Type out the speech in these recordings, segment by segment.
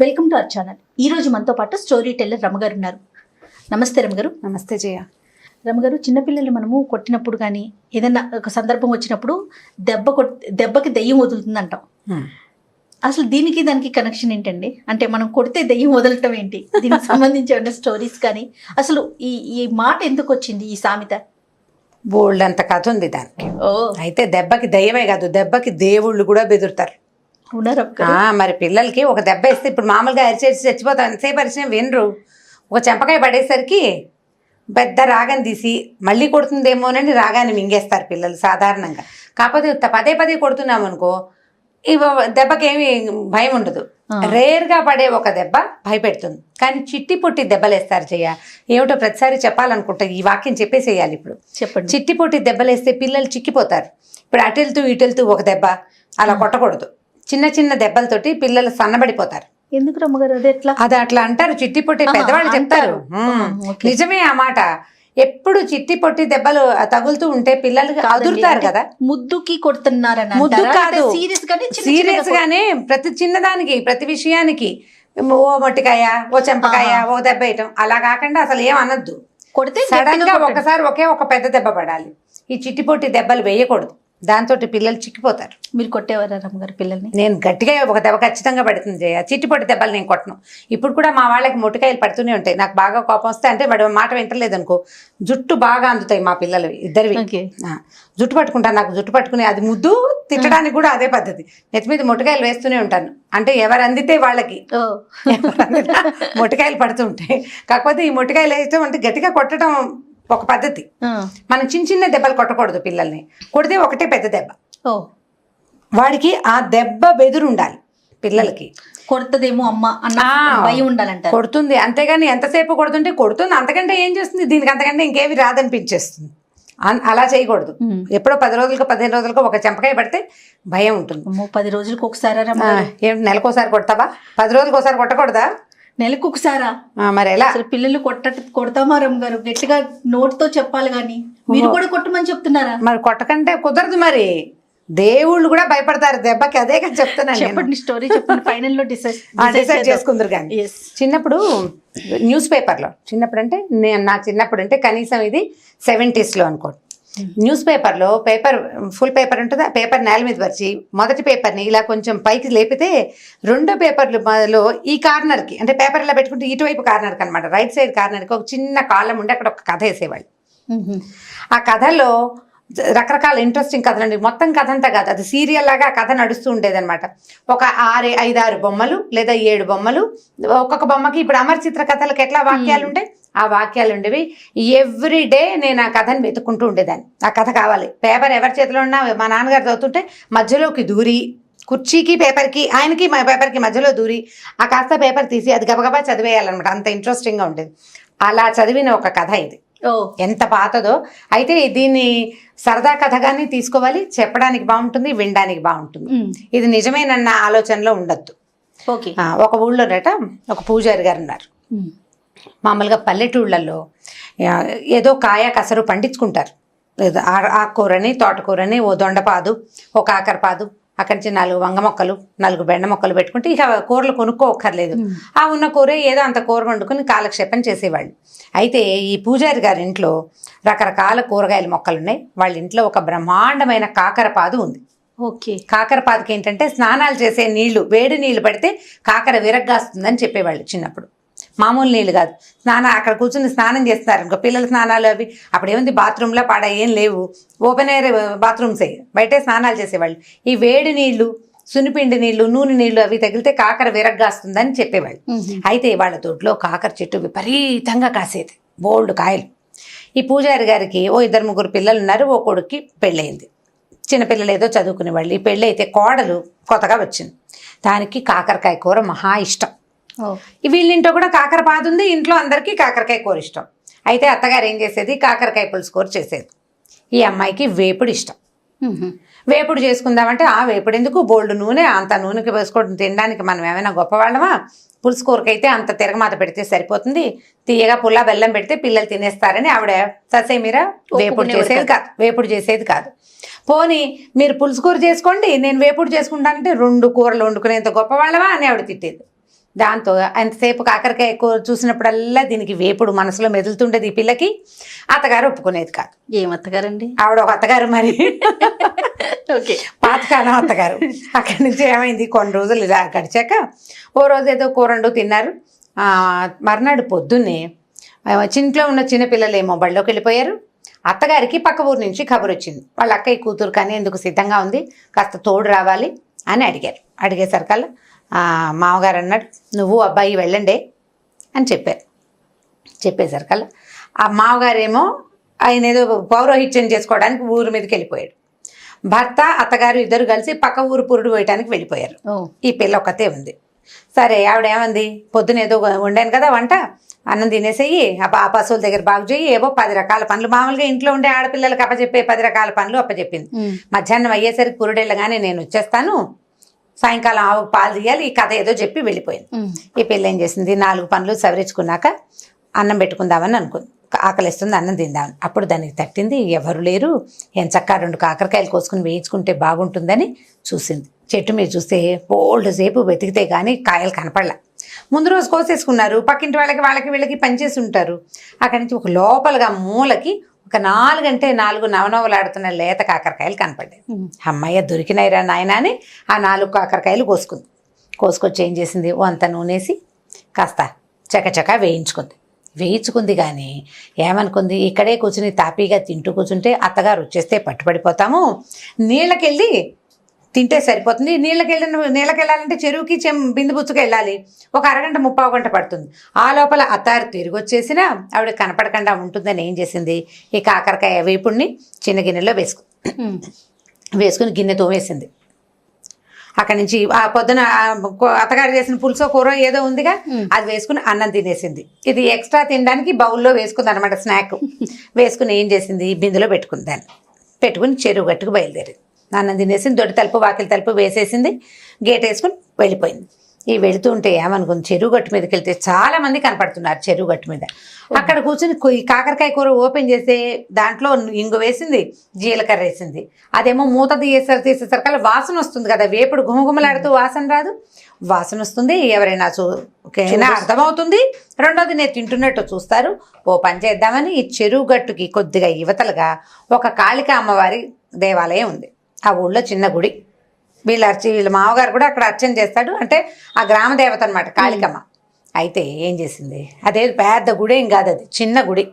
Welcome to our channel. ఈ రోజు మనతో పాటు స్టోరీ టెల్లర్ రమగారు ఉన్నారు. నమస్తే రమగారు. నమస్తే జయ. రమగారు, చిన్నపిల్లలు మనము కొట్టినప్పుడు కానీ ఏదైనా ఒక సందర్భం వచ్చినప్పుడు దెబ్బకి దెయ్యం వదులుతుంది అంటాం. అసలు దానికి కనెక్షన్ ఏంటండి? అంటే మనం కొడితే దెయ్యం వదలటం ఏంటి? దీనికి సంబంధించి ఏమైనా స్టోరీస్ కానీ అసలు ఈ మాట ఎందుకు వచ్చింది, ఈ సామెత? బోల్డ్ అంత కథ ఉంది దానికి. అయితే దెబ్బకి దయ్యమే కాదు, దెబ్బకి దేవుళ్ళు కూడా బెదురుతారు. మరి పిల్లలకి ఒక దెబ్బ ఇస్తే ఇప్పుడు మామూలుగా అరిచేసి చచ్చిపోతాం, ఎంతసేపు అరిచినా వినరు. ఒక చెంపకాయ పడేసరికి పెద్ద రాగాన్ని తీసి మళ్ళీ కొడుతుందేమోనని రాగాన్ని మింగేస్తారు పిల్లలు సాధారణంగా. కాకపోతే పదే పదే కొడుతున్నాం అనుకో, దెబ్బకి ఏమి భయం ఉండదు. రేర్గా పడే ఒక దెబ్బ భయపెడుతుంది. కానీ చిట్టి పొట్టి దెబ్బలేస్తారు చెయ్య. ఏమిటో ప్రతిసారి చెప్పాలనుకుంటా, ఈ వాక్యం చెప్పేసేయాలి ఇప్పుడు. చెప్పండి. చిట్టి పొట్టి దెబ్బలేస్తే పిల్లలు చిక్కిపోతారు. ఇప్పుడు అటెళ్తూ ఇటెళ్తూ ఒక దెబ్బ అలా కొట్టకూడదు. చిన్న చిన్న దెబ్బలతోటి పిల్లలు సన్నబడిపోతారు. ఎందుకు రమ్మగారు అది అట్లా అంటారు. చిట్టి పొట్టి పెద్దవాళ్ళు చెప్తారు. నిజమే ఆ మాట. ఎప్పుడు చిట్టి పొట్టి దెబ్బలు తగులుతూ ఉంటే పిల్లలు అదురుతారు కదా. ముద్దుకి కొడుతున్నారని ముద్దు కాదు, సీరియస్ గానే ప్రతి చిన్నదానికి ప్రతి విషయానికి ఓ మొట్టికాయ, ఓ చెంపకాయ, ఓ దెబ్బ వేయటం అలా కాకుండా అసలు ఏం అనొద్దు. కొడితే సడన్ గా ఒకసారి ఒక పెద్ద దెబ్బ పడాలి. ఈ చిట్టి పొట్టి దెబ్బలు వేయకూడదు, దాంతో పిల్లలు చిక్కిపోతారు. మీరు కొట్టేవారా రమ్మగారు పిల్లల్ని? నేను గట్టిగా ఒక దెబ్బ ఖచ్చితంగా పడుతుంది జయ. చిట్టిపొట్టి దెబ్బలు నేను కొట్టను. ఇప్పుడు కూడా మా వాళ్ళకి మొట్టికాయలు పడుతూనే ఉంటాయి. నాకు బాగా కోపం వస్తే, అంటే వాడు మాట వింటలేదు అనుకో, జుట్టు బాగా అందుతాయి మా పిల్లలు ఇద్దరివి. జుట్టు పట్టుకుంటాను. నాకు జుట్టు పట్టుకుని అది ముద్దు తిట్టడానికి కూడా అదే పద్ధతి. నెత్తి మీద మొట్టికాయలు వేస్తూనే ఉంటాను. అంటే ఎవరు అందితే వాళ్ళకి మొట్టికాయలు పడుతూ ఉంటాయి. కాకపోతే ఈ మొట్టికాయలు వేయటం అంటే గట్టిగా కొట్టడం ఒక పద్ధతి. మనం చిన్న చిన్న దెబ్బలు కొట్టకూడదు పిల్లల్ని. కొడితే ఒకటే పెద్ద దెబ్బ. వాడికి ఆ దెబ్బ బెదురు ఉండాలి పిల్లలకి. కొడుతుందేమో అమ్మ అన్న భయం ఉండాలంట. కొడుతుంది, అంతేగాని ఎంతసేపు కొడుతుంటే కొడుతుంది, అంతకంటే ఏం చేస్తుంది, దీనికి అంతకంటే ఇంకేవి రాదనిపించేస్తుంది. అలా చేయకూడదు. ఎప్పుడో 10 రోజులకు 15 రోజులకు ఒక చెంపకాయ పడితే భయం ఉంటుంది. 10 రోజులకు ఒకసారి ఏమిటి నెలకోసారి కొడతావా? 10 రోజులకు ఒకసారి కొట్టకూడదా? నెలకు ఒకసారా? మరి ఎలా? అసలు పిల్లలు కొడతామా రమ్మగారు? గట్టిగా నోటితో చెప్పాలి కానీ మీరు కూడా కొట్టమని చెప్తున్నారా? మరి కొట్టకంటే కుదరదు. మరి దేవుళ్ళు కూడా భయపడతారు దెబ్బకి. అదే కానీ చెప్తున్నాను. చెప్పండి, స్టోరీ చెప్పండి. ఫైనల్ లో డిసైడ్ చేసుకుందరు. కానీ చిన్నప్పుడు న్యూస్ పేపర్లో, చిన్నప్పుడు అంటే నా చిన్నప్పుడు అంటే కనీసం ఇది 70s లో అనుకోండి, న్యూస్ పేపర్లో ఫుల్ పేపర్ ఉంటుంది. ఆ పేపర్ నేల మీద పరిచి మొదటి పేపర్ని ఇలా కొంచెం పైకి లేపితే రెండో పేపర్లో ఈ కార్నర్కి, అంటే పేపర్ ఇలా పెట్టుకుంటే ఇటువైపు కార్నర్కి అనమాట, రైట్ సైడ్ కార్నర్కి ఒక చిన్న కాలం ఉండి అక్కడ ఒక కథ వేసేవాళ్ళు. ఆ కథలో రకరకాల ఇంట్రెస్టింగ్ కథలు అండి. మొత్తం కథ అంతా కాదు, అది సీరియల్ లాగా కథ నడుస్తూ ఉండేది అనమాట. ఒక 5-6 బొమ్మలు లేదా 7 బొమ్మలు. ఒక్కొక్క బొమ్మకి ఇప్పుడు అమర చిత్ర కథలకు ఎట్లా వాక్యాలు ఉంటాయి, ఆ వాక్యాలు ఉండేవి. ఎవ్రీ డే నేను ఆ కథను వెతుక్కుంటూ ఉండేదాన్ని. ఆ కథ కావాలి. పేపర్ ఎవరి చేతిలో ఉన్నా మా నాన్నగారు చదువుతుంటే మధ్యలోకి దూరి, కుర్చీకి పేపర్కి, ఆయనకి మా పేపర్కి మధ్యలో దూరి ఆ కాస్త పేపర్ తీసి అది గబగబా చదివేయాలన్నమాట. అంత ఇంట్రెస్టింగ్గా ఉండేది. అలా చదివిన ఒక కథ ఇది. ఎంత పాతదో. అయితే దీన్ని సరదా కథగానే తీసుకోవాలి. చెప్పడానికి బాగుంటుంది, వినడానికి బాగుంటుంది. ఇది నిజమేనన్న ఆలోచనలో ఉండద్దు. ఒక ఊళ్ళోనట ఒక పూజారి గారు ఉన్నారు. మామూలుగా పల్లెటూళ్ళల్లో ఏదో కాయ కసరు పండించుకుంటారు. ఆకుకూరని, తోటకూరని, ఓ దొండపాదు, ఓ కాకరపాదు, అక్కడి నుంచి 4 వంగ మొక్కలు, 4 బెండ మొక్కలు పెట్టుకుంటే ఇక కూరలు కొనుక్కోక్కర్లేదు. ఆ ఉన్న కూరే ఏదో అంత కూర వండుకుని కాలక్షేపం చేసేవాళ్ళు. అయితే ఈ పూజారి గారి ఇంట్లో రకరకాల కూరగాయల మొక్కలు ఉన్నాయి. వాళ్ళ ఇంట్లో ఒక బ్రహ్మాండమైన కాకరపాదు ఉంది. కాకరపాదుకి ఏంటంటే స్నానాలు చేసే నీళ్లు, వేడి నీళ్లు పడితే కాకర విరగ్గాస్తుందని చెప్పేవాళ్ళు చిన్నప్పుడు. మామూలు నీళ్ళు కాదు, అక్కడ కూర్చుని స్నానం చేస్తున్నారు ఇంకో పిల్లల స్నానాలు అవి. అప్పుడు ఏముంది, బాత్రూంలో పాడ ఏం లేవు, ఓపెన్ ఎయిర్ బాత్రూమ్సే, బయటే స్నానాలు చేసేవాళ్ళు. ఈ వేడి నీళ్లు, సునిపిండి నీళ్లు, నూనె నీళ్లు అవి తగిలితే కాకర విరగ్గాస్తుందని చెప్పేవాళ్ళు. అయితే వాళ్ళ తోటలో కాకర చెట్టు విపరీతంగా కాసేది, బోల్డ్ కాయలు. ఈ పూజారి గారికి ఓ 2-3 పిల్లలు ఉన్నారు. ఓ కొడుక్కి పెళ్ళయింది. చిన్నపిల్లలు ఏదో చదువుకునేవాళ్ళు. ఈ పెళ్ళి అయితే కోడలు కొత్తగా వచ్చింది. దానికి కాకరకాయ కూర మహా ఇష్టం. వీళ్ళింట్లో కూడా కాకరపాదు ఉంది. ఇంట్లో అందరికీ కాకరకాయ కూర ఇష్టం. అయితే అత్తగారు ఏం చేసేది, కాకరకాయ పులుసు కూర చేసేది. ఈ అమ్మాయికి వేపుడు ఇష్టం. వేపుడు చేసుకుందామంటే ఆ వేపుడు ఎందుకు, బోల్డ్ నూనె, అంత నూనెకి వేసుకోవడం తినడానికి మనం ఏమైనా గొప్పవాళ్ళమా? పులుసు కూరకైతే అంత తిరగమాత పెడితే సరిపోతుంది, తీయగా పుల్ల బెల్లం పెడితే పిల్లలు తినేస్తారని ఆవిడ ససేమిర వేపుడు చేసేది కాదు. పోనీ మీరు పులుసు కూర చేసుకోండి, నేను వేపుడు చేసుకుంటానంటే 2 కూరలు వండుకునేంత గొప్పవాళ్ళమా అని ఆవిడ తిట్టేది. దాంతో ఎంతసేపు కాకరకాయ కూర చూసినప్పుడల్లా దీనికి వేపుడు మనసులో మెదులుతుండేది ఈ పిల్లకి. అత్తగారు ఒప్పుకునేది కాదు. ఏం అత్తగారండి? ఆవిడ ఒక అత్తగారు మరి. ఓకే. పాతకాలం అత్తగారు. అక్కడి నుంచి ఏమైంది, కొన్ని రోజులు ఇలా గడిచాక ఓ రోజు ఏదో కూరండు తిన్నారు. మర్నాడు పొద్దున్నే ఇంట్లో ఉన్న చిన్నపిల్లలేమో బడిలోకి వెళ్ళిపోయారు. అత్తగారికి పక్క ఊరు నుంచి కబురు వచ్చింది, వాళ్ళ అక్కయ్య కూతురు కానీ ఎందుకు సిద్ధంగా ఉంది, కాస్త తోడు రావాలి అని అడిగారు. అడిగేసరికల్లా మామగారు అన్నాడు, నువ్వు అబ్బాయి వెళ్ళండి అని చెప్పారు. చెప్పేసరికల్లా ఆ మామగారేమో ఆయన ఏదో పౌరోహిత్యం చేసుకోవడానికి ఊరి మీదకి వెళ్ళిపోయాడు. భర్త అత్తగారు ఇద్దరు కలిసి పక్క ఊరు పురుడు వేయటానికి వెళ్ళిపోయారు. ఈ పిల్ల ఒక్కతే ఉంది. సరే ఆవిడ ఏమంది, పొద్దున ఏదో వండాను కదా వంట, అన్నం తినేసేయి, ఆ పశువుల దగ్గర బాగు చేయి, ఏవో 10 రకాల పనులు, మామూలుగా ఇంట్లో ఉండే ఆడపిల్లలకి అప్పచెప్పే 10 రకాల పనులు అప్పచెప్పింది. మధ్యాహ్నం అయ్యేసరికి పురుడెళ్ళగానే నేను వచ్చేస్తాను, సాయంకాలం ఆవు పాలు తీయాలి, ఈ కథ ఏదో చెప్పి వెళ్ళిపోయింది. ఈ పిల్ల ఏం చేసింది, 4 పనులు సవరించుకున్నాక అన్నం పెట్టుకుందామని అనుకుంది. ఆకలిస్తుంది, అన్నం తిందామని. అప్పుడు దానికి తట్టింది, ఎవరు లేరు, ఎంచక్కా 2 కాకరకాయలు కోసుకుని వేయించుకుంటే బాగుంటుందని చూసింది. చెట్టు మీద చూస్తే బోల్డ్ సేపు వెతికితే కానీ కాయలు కనపడలా. ముందు రోజు కోసేసుకున్నారు, పక్కింటి వాళ్ళకి వీళ్ళకి పనిచేసి ఉంటారు. అక్కడి నుంచి ఒక లోపలగా మూలకి ఒక 4 అంటే 4 నవనవలాడుతున్న లేత కాకరకాయలు కనపడ్డాయి. అమ్మయ్య దొరికినాయిరా నాయన అని ఆ 4 కాకరకాయలు కోసుకొచ్చి ఏం చేసింది, అంత నూనెసి కాస్త చకచకా వేయించుకుంది. కానీ ఏమనుకుంది, ఇక్కడే కూర్చుని తాపీగా తింటూ కూర్చుంటే అత్తగారు వచ్చేస్తే పట్టుపడిపోతాము, నీళ్ళకెళ్ళి తింటే సరిపోతుంది. నీళ్ళకెళ్ళాలంటే చెరువుకి బిందు బుచ్చుకు వెళ్ళాలి, ఒక అరగంట 30 గంట పడుతుంది. ఆ లోపల అత్తారు తిరిగి వచ్చేసినా ఆవిడ కనపడకుండా ఉంటుందని ఏం చేసింది, ఈ కాకరకాయ వేపుడిని చిన్న గిన్నెలో వేసుకుని గిన్నె తోమేసింది. అక్కడి నుంచి ఆ పొద్దున అత్తగారు చేసిన పులుసో కూర ఏదో ఉందిగా, అది వేసుకుని అన్నం తినేసింది. ఇది ఎక్స్ట్రా తినడానికి బౌల్లో వేసుకుంది అనమాట, స్నాక్ వేసుకుని ఏం చేసింది, బిందులో పెట్టుకుని చెరువు గట్టుకు బయలుదేరింది. అన్నం తినేసింది, దొడ్డి తలుపు వాకిలి తలుపు వేసేసింది, గేట్ వేసుకుని వెళ్ళిపోయింది. ఈ వెళుతూ ఉంటే ఏమనుకుంది, చెరువు గట్టు మీదకి వెళ్తే చాలా మంది కనపడుతున్నారు. చెరువు గట్టు మీద అక్కడ కూర్చుని కాకరకాయ కూర ఓపెన్ చేస్తే దాంట్లో ఇంగు వేసింది, జీలకర్ర వేసింది. అదేమో మూత తీసేసరికల్లా వాసన వస్తుంది కదా, వేపుడు గుమగుమలాడుతూ వాసన రాదు, వాసన వస్తుంది. ఎవరైనా అర్థమవుతుంది. రెండోది నేను తింటున్నట్టు చూస్తారు. ఓ పని చేద్దామని ఈ చెరువు గట్టుకి కొద్దిగా యువతలుగా ఒక కాళిక అమ్మవారి దేవాలయం ఉంది. ఆ ఊళ్ళో చిన్న గుడి. వీళ్ళ మామగారు కూడా అక్కడ అర్చన చేస్తాడు, అంటే ఆ గ్రామ దేవత అనమాట కాళికమ్మ. అయితే ఏం చేసింది, అదే పెద్ద గుడి ఏం కాదు, అది చిన్న గుడి.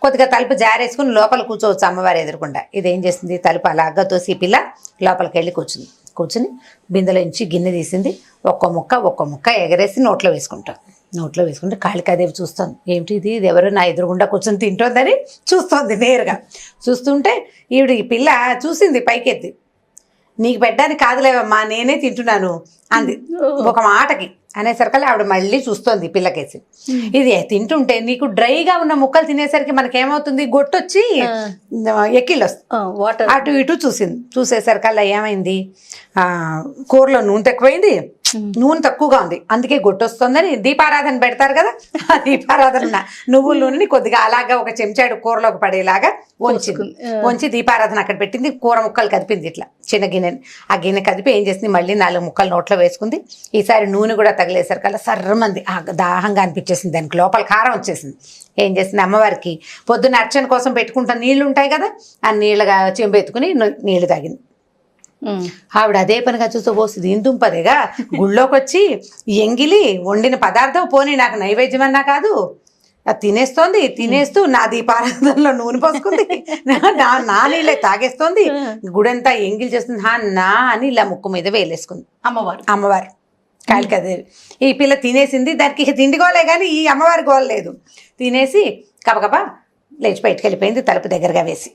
కొద్దిగా తలుపు జారేసుకుని లోపల కూర్చోవచ్చు అమ్మవారు ఎదురకుండా. ఇదేం చేసింది, తలుపు అలాగా తోసి పిల్ల లోపలికి వెళ్ళి కూర్చుని బిందెలో నుంచి గిన్నె తీసింది, ఒక్క ముక్క ఎగరేసి నోట్లో వేసుకుంటే కాళికాదేవి చూస్తుంది. ఏమిటి ఇది ఎవరు నా ఎదురుగుండా కూర్చొని తింటోందని చూస్తుంది. నేరుగా చూస్తుంటే ఈ పిల్ల చూసింది పైకెత్తి, నీకు పెట్టడానికి కాదులేవమ్మా, నేనే తింటున్నాను అంది ఒక మాటకి. అనేసరికల్లా ఆవిడ మళ్ళీ చూస్తోంది పిల్లకేసి. ఇది తింటుంటే నీకు డ్రైగా ఉన్న ముక్కలు తినేసరికి మనకేమవుతుంది, గొట్టొచ్చి ఎక్కిళ్ళు వస్తాయి. అటు ఇటు చూసేసరికల్లా ఏమైంది, కూరలో నూనె తక్కువైంది, నూనె తక్కువగా ఉంది, అందుకే గొట్టొస్తుందని దీపారాధన పెడతారు కదా, ఆ దీపారాధన నువ్వుల నూనెని కొద్దిగా అలాగా ఒక చెంచాడు కూరలోకి పడేలాగా వంచి దీపారాధన అక్కడ పెట్టింది. కూర ముక్కలు కదిపింది ఇట్లా చిన్న గిన్నెని. ఆ గిన్నె కదిపి ఏం చేసింది, మళ్ళీ 4 ముక్కలు నోట్లో వేసుకుంది. ఈసారి నూనె కూడా తగిలేసరికల్లా సర్రమంది దాహంగా అనిపించేసింది, దానికి లోపల కారం వచ్చేసింది. ఏం చేసింది, అమ్మవారికి పొద్దున్న అర్చన కోసం పెట్టుకుంటా నీళ్లు ఉంటాయి కదా, ఆ నీళ్ళగా చెంబెత్తుకుని నీళ్లు తాగింది. ఆవిడ అదే పనిగా చూస్తూ పోస్తుంది, ఇందుంపదేగా గుళ్ళోకి వచ్చి ఎంగిలి వండిన పదార్థం పోనీ నాకు నైవేద్యం అన్నా కాదు, అది తినేస్తూ నా దీపారాధనలో నూనె పోసుకుంది, నా నీళ్ళే తాగేస్తోంది, గుడంతా ఎంగిలి చేస్తుంది నా అని ఇలా ముక్కు మీద వేలేసుకుంది అమ్మవారు కాళికాదేవి. ఈ పిల్ల తినేసింది, దానికి తిండి గోలే కానీ ఈ అమ్మవారి గోల లేదు. తినేసి కబకబా లేచి బయటకు వెళ్ళిపోయింది, తలుపు దగ్గరగా వేసి.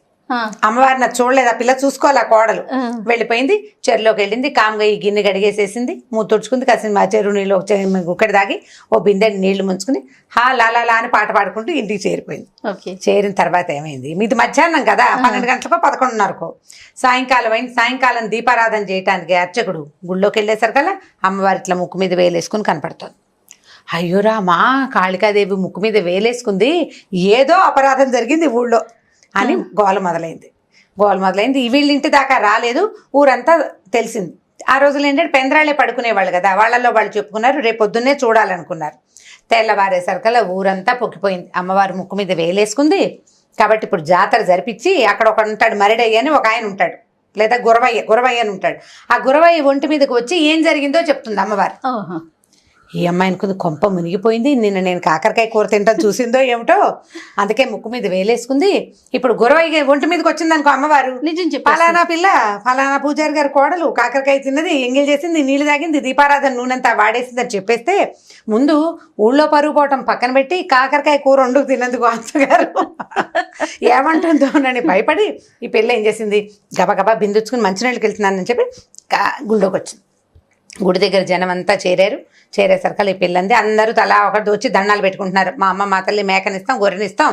అమ్మవారిని అది చూడలేదు, ఆ పిల్ల చూసుకోవాలి, ఆ కోడలు వెళ్ళిపోయింది. చెరువులోకి వెళ్ళింది, కామ్గా ఈ గిన్నె గడిగేసేసింది, తుడుచుకుంది. కాసిన మా చెరువు నీళ్ళు గుక్కడి దాగి ఓ బిందె నీళ్లు ముంచుకుని లాలా అని పాట పాడుకుంటూ ఇంటికి చేరిపోయింది. చేరిన తర్వాత ఏమైంది, మీది మధ్యాహ్నం కదా, 12 గంటలకో 11:30కో సాయంకాలం అయింది. సాయంకాలం దీపారాధన చేయటానికి అర్చకుడు గుళ్ళోకి వెళ్ళేసరికల్లా అమ్మవారి ఇట్లా ముక్కు మీద వేలేసుకుని కనపడుతుంది. అయ్యో రామా, కాళికాదేవి ముక్కు మీద వేలేసుకుంది, ఏదో అపరాధం జరిగింది ఊళ్ళో అని గోల మొదలైంది. వీళ్ళింటి దాకా రాలేదు, ఊరంతా తెలిసింది. ఆ రోజులు ఏంటంటే పెందరాళ్ళే పడుకునేవాళ్ళు కదా, వాళ్ళల్లో వాళ్ళు చెప్పుకున్నారు, రేపు పొద్దున్నే చూడాలనుకున్నారు. తెల్లవారేసరికల్లా ఊరంతా పొక్కిపోయింది. అమ్మవారు ముక్కు మీద వేలేసుకుంది కాబట్టి ఇప్పుడు జాతర జరిపించి అక్కడ ఒక ఉంటాడు మరిడయ్య అని ఒక ఆయన ఉంటాడు, లేదా గురవయ్య అని ఉంటాడు. ఆ గురవయ్య ఒంటి మీదకి వచ్చి ఏం జరిగిందో చెప్తుంది అమ్మవారు. ఈ అమ్మాయి అనుకుంది కొంప మునిగిపోయింది, నిన్న నేను కాకరకాయ కూర తింటా చూసిందో ఏమిటో, అందుకే ముక్కు మీద వేలేసుకుంది. ఇప్పుడు గురవయ్య ఒంటి మీదకి వచ్చింది అనుకో అమ్మవారు, నిజం చెప్పి ఫలానా పిల్ల ఫలానా పూజారి గారి కోడలు కాకరకాయ తిన్నది, ఎంగిల్ చేసింది, నీళ్ళు తాగింది, దీపారాధన నూనెంతా వాడేసింది అని చెప్పేస్తే ముందు ఊళ్ళో పరుగు పోవటం పక్కన పెట్టి కాకరకాయ కూర వండుకు తిన్నందుకు అత్తగారు ఏమంటుందో అని భయపడి ఈ పిల్ల ఏం చేసింది, గబగబా బిందుచ్చుకుని మంచినీళ్ళకి వెళ్తున్నానని చెప్పి గుళ్ళోకి వచ్చింది. గుడి దగ్గర జనం అంతా చేరేసరికి ఈ పిల్లంది అందరూ తలా ఒకటి వచ్చి దండాలు పెట్టుకుంటున్నారు. మా అమ్మ మా తల్లి మేకనిస్తాం, గొర్రెనిస్తాం,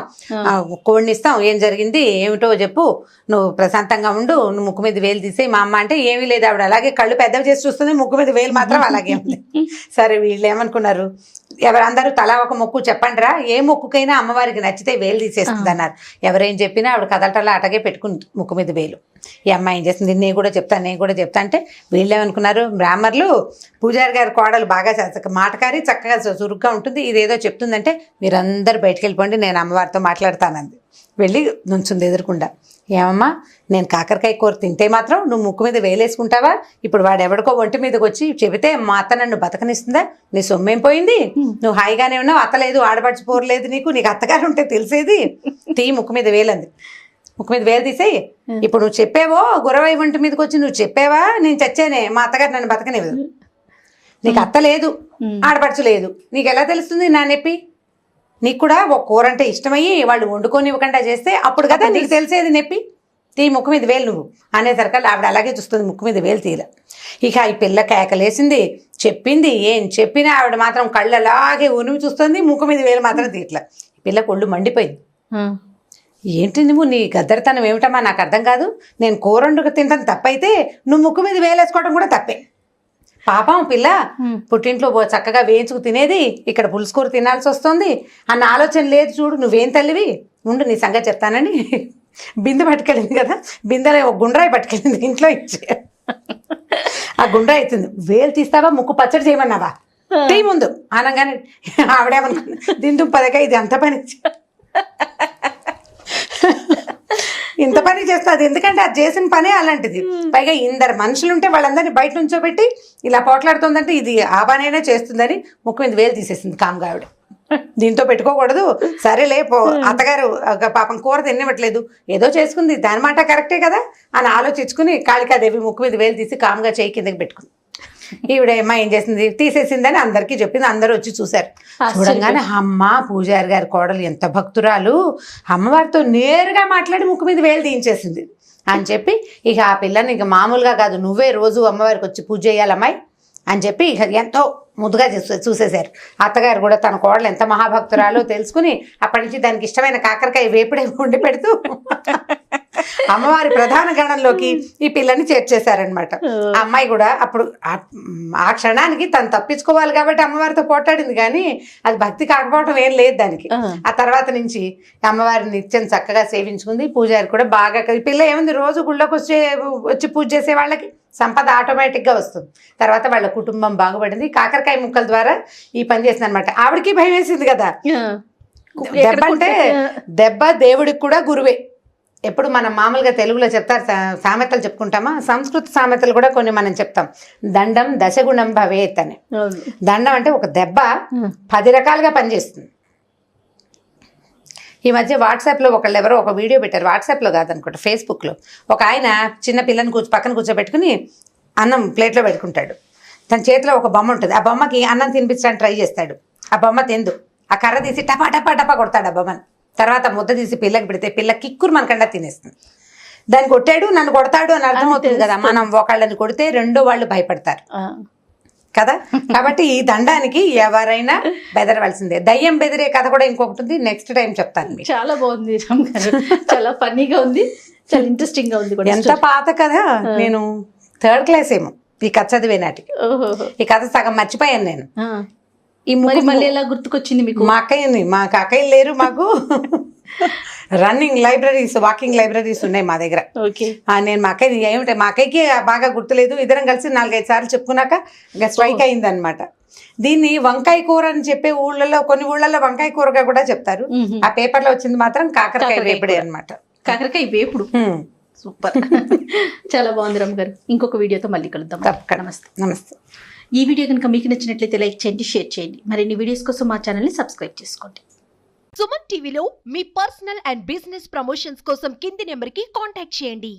కోడినిస్తాం, ఏం జరిగింది ఏమిటో చెప్పు, నువ్వు ప్రశాంతంగా ఉండు, నువ్వు ముక్కు మీద వేలు తీసేయి. మా అమ్మ అంటే ఏమీ లేదు, ఆవిడ అలాగే కళ్ళు పెద్దవి చేసి చూస్తుంది, ముక్కు మీద వేలు మాత్రం అలాగే ఉంది. సరే వీళ్ళు ఏమనుకున్నారు, ఎవరందరూ తలా ఒక మొక్కు చెప్పండిరా, ఏ మొక్కుకైనా అమ్మవారికి నచ్చితే వేలు తీసేస్తుంది అన్నారు. ఎవరేం చెప్పినా ఆవిడ కదలటలా అటగే పెట్టుకుని ముక్కు మీద వేలు. ఈ అమ్మాయి ఏం చేస్తుంది, నేను కూడా చెప్తా అంటే వీళ్ళు ఏమనుకున్నారు, బ్రాహ్మణులు పూజారి గారి కోడలు బాగా మాటకారి చక్కగా చురుగ్గా ఉంటుంది, ఇదేదో చెప్తుందంటే మీరందరూ బయటికి వెళ్ళిపోండి, నేను అమ్మవారితో మాట్లాడతానంది. వెళ్ళి నుంచుంది ఎదురుకుండా. ఏమమ్మా, నేను కాకరకాయ కూర తింటే మాత్రం నువ్వు ముక్కు మీద వేలేసుకుంటావా? ఇప్పుడు వాడు ఎవడికో ఒంటి మీదకి వచ్చి చెబితే మా అత్త నన్ను బతకనిస్తుందా? నీ సొమ్మేం పోయింది? నువ్వు హాయిగానే ఉన్నావు, అత్తలేదు, ఆడపడిచిపోరలేదు, నీకు అత్తగారు ఉంటే తెలిసేది. తీ ముక్కు మీద వేలంది. ముక్కు మీద వేలు తీసేయి. ఇప్పుడు నువ్వు చెప్పావో గురవై ఒంటి మీదకి వచ్చి నువ్వు చెప్పావా, నేను చచ్చానే, మా అత్తగారు నన్ను బతకనివ్వదు, నీకు అత్త లేదు, ఆడపడుచు లేదు, నీకు ఎలా తెలుస్తుంది నా నొప్పి? నీకు కూడా ఒక కూర అంటే ఇష్టమయ్యి వాళ్ళు వండుకొని ఇవ్వకుండా చేస్తే అప్పుడు కదా నీకు తెలిసేది నొప్పి. తీ ముక్కు మీద వేలు నువ్వు అనేసరికల్లా ఆవిడ అలాగే చూస్తుంది, ముక్కు మీద వేలు తీర. ఇక ఈ పిల్ల కేకలేసింది, చెప్పింది, ఏం చెప్పినా ఆవిడ మాత్రం కళ్ళు అలాగే ఉనిమి చూస్తుంది, ముక్కు మీద వేలు మాత్రం తీట్ల. పిల్ల ఒళ్ళు మండిపోయింది. ఏంటి నువ్వు, నీ గద్దరితనం ఏమిటమ్మా, నాకు అర్థం కాదు. నేను కూర వండుకు తింటాను తప్పైతే నువ్వు ముక్కు మీద వేలేసుకోవడం కూడా తప్పే. పాపం పిల్ల పుట్టింట్లో చక్కగా వేయించుకు తినేది, ఇక్కడ పులుసుకూర తినాల్సి వస్తుంది అన్న ఆలోచన లేదు చూడు, నువ్వేం తల్లివి, ఉండు నీ సంగతి చెప్తానని బిందె పట్టుకెళ్ళింది కదా, బిందెలో ఒక గుండ్రాయి పట్టుకెళ్ళింది, ఇంట్లో ఇచ్చి ఆ గుండ్రాయి అవుతుంది. వేలు తీస్తావా, ముక్కు పచ్చడి చేయమన్నావా, తీ ముందు అనగానే ఆవిడేమనుకున్నా, దిందు పదక ఇది అంత పని ఇంత పని చేస్తుంది, ఎందుకంటే అది చేసిన పనే అలాంటిది. పైగా ఇందరు మనుషులుంటే వాళ్ళందరినీ బయట నుంచోబెట్టి ఇలా పోట్లాడుతుందంటే ఇది ఆ పనైనా చేస్తుందని ముక్కు మీద వేలు తీసేసింది కామ్గా ఆవిడ. దీంతో పెట్టుకోకూడదు, సరేలే అత్తగారు పాపం కూర తినివ్వట్లేదు, ఏదో చేసుకుంది, దాని మాట కరెక్టే కదా అని ఆలోచించుకుని కాళికాదేవి ముక్కు మీద వేలు తీసి కామ్గా చేయి కిందకి పెట్టుకుంది. ఈవిడ అమ్మాయి ఏం చేసింది, తీసేసిందని అందరికీ చెప్పింది. అందరూ వచ్చి చూశారు. చూడంగానే అమ్మ పూజారి గారి కోడలు ఎంత భక్తురాలు, అమ్మవారితో నేరుగా మాట్లాడి ముక్కు మీద వేలు తీయించేసింది అని చెప్పి ఇక ఆ పిల్లని ఇక మామూలుగా కాదు, నువ్వే రోజు అమ్మవారికి వచ్చి పూజ చేయాలమ్మాయి అని చెప్పి ఇక ఎంతో ముద్దుగా చూసేశారు. అత్తగారు కూడా తన కోడలు ఎంత మహాభక్తురాలో తెలుసుకుని అప్పటి నుంచి దానికి ఇష్టమైన కాకరకాయ వేపుడే వండి పెడుతూ అమ్మవారి ప్రధాన గణంలోకి ఈ పిల్లని చేర్చేశారనమాట. ఆ అమ్మాయి కూడా అప్పుడు ఆ క్షణానికి తను తప్పించుకోవాలి కాబట్టి అమ్మవారితో పోటాడింది, కానీ అది భక్తి కాకపోవడం ఏం లేదు దానికి. ఆ తర్వాత నుంచి అమ్మవారిని నిత్యం చక్కగా సేవించుకుంది. పూజారి కూడా బాగా, ఈ పిల్ల ఏముంది రోజు గుళ్ళోకి వచ్చి పూజ చేసే వాళ్ళకి సంపద ఆటోమేటిక్గా వస్తుంది. తర్వాత వాళ్ళ కుటుంబం బాగుపడింది. కాకరకాయ ముక్కల ద్వారా ఈ పని చేసింది అనమాట. ఆవిడకి భయం వేసింది కదా, దెబ్బ అంటే దెబ్బ దేవుడికి కూడా గురువే. ఎప్పుడు మనం మామూలుగా తెలుగులో చెప్తారు, సామెతలు చెప్పుకుంటామా, సంస్కృత సామెతలు కూడా కొన్ని మనం చెప్తాం. దండం దశగుణం భవేత్ అని. దండం అంటే ఒక దెబ్బ 10 రకాలుగా పనిచేస్తుంది. ఈ మధ్య వాట్సాప్లో ఒకళ్ళు ఎవరో ఒక వీడియో పెట్టారు, వాట్సాప్లో కాదనుకుంటా ఫేస్బుక్లో. ఒక ఆయన చిన్న పిల్లని పక్కన కూర్చోబెట్టుకుని అన్నం ప్లేట్లో పెట్టుకుంటాడు. తన చేతిలో ఒక బొమ్మ ఉంటుంది, ఆ బొమ్మకి అన్నం తినిపించడానికి ట్రై చేస్తాడు. ఆ బొమ్మ తిందు, ఆ కర్ర తీసి టపా టపా టపా కొడతాడు ఆ బొమ్మని. తర్వాత ముద్ద తీసి పిల్లకి పెడితే పిల్ల కిక్కురు మనకండా తినేస్తుంది. దాన్ని కొట్టాడు, నన్ను కొడతాడు అని అర్థమవుతుంది కదా. మనం ఒకళ్ళని కొడితే రెండో వాళ్ళు భయపడతారు కదా. కాబట్టి ఈ దండానికి ఎవరైనా బెదరవలసిందే. దయ్యం బెదిరే కథ కూడా ఇంకొకటి ఉంది, నెక్స్ట్ టైం చెప్తాను. చాలా బాగుంది రామ్ గారు, చాలా ఫన్నీగా ఉంది, చాలా ఇంట్రెస్టింగ్ గా ఉంది. ఎంత పాత కథ, నేను 3rd క్లాస్ ఏమో ఈ కథ చదివే నాటికి. ఈ కథ సగం మర్చిపోయాను నేను. ఈ మరి ముగ్గు మళ్ళీ ఎలా గుర్తుకొచ్చింది మీకు? మా అక్కయ్యలు లేరు మాకు. రన్నింగ్ లైబ్రరీస్, వాకింగ్ లైబ్రరీస్ ఉన్నాయి మా దగ్గర. ఓకే. నేను మా అక్కయ్య ఏమిటంటే మా అక్కయ్యకి బాగా గుర్తులేదు, ఇద్దరం కలిసి 4-5 సార్లు చెప్పుకున్నాక ఇంకా స్ట్రైక్ అయింది అనమాట. దీన్ని వంకాయ కూర అని చెప్పే ఊళ్ళలో, కొన్ని ఊళ్ళలో వంకాయ కూరగా కూడా చెప్తారు. ఆ పేపర్లో వచ్చింది మాత్రం కాకరకాయ వేపుడే అనమాట. కాకరకాయ వేపుడు. సూపర్. చాలా బాగుంది రమ్య గారు. ఇంకొక వీడియోతో మళ్ళీ కలుద్దాం. నమస్తే. నమస్తే. ఈ వీడియో కనుక మీకు నచ్చినట్లయితే లైక్ చేయండి, షేర్ చేయండి. మరిన్ని వీడియోస్ కోసం మా ఛానల్ని సబ్స్క్రైబ్ చేసుకోండి. సుమన్ టీవీలో మీ పర్సనల్ అండ్ బిజినెస్ ప్రమోషన్స్ కోసం కింది నెంబర్కి కాంటాక్ట్ చేయండి.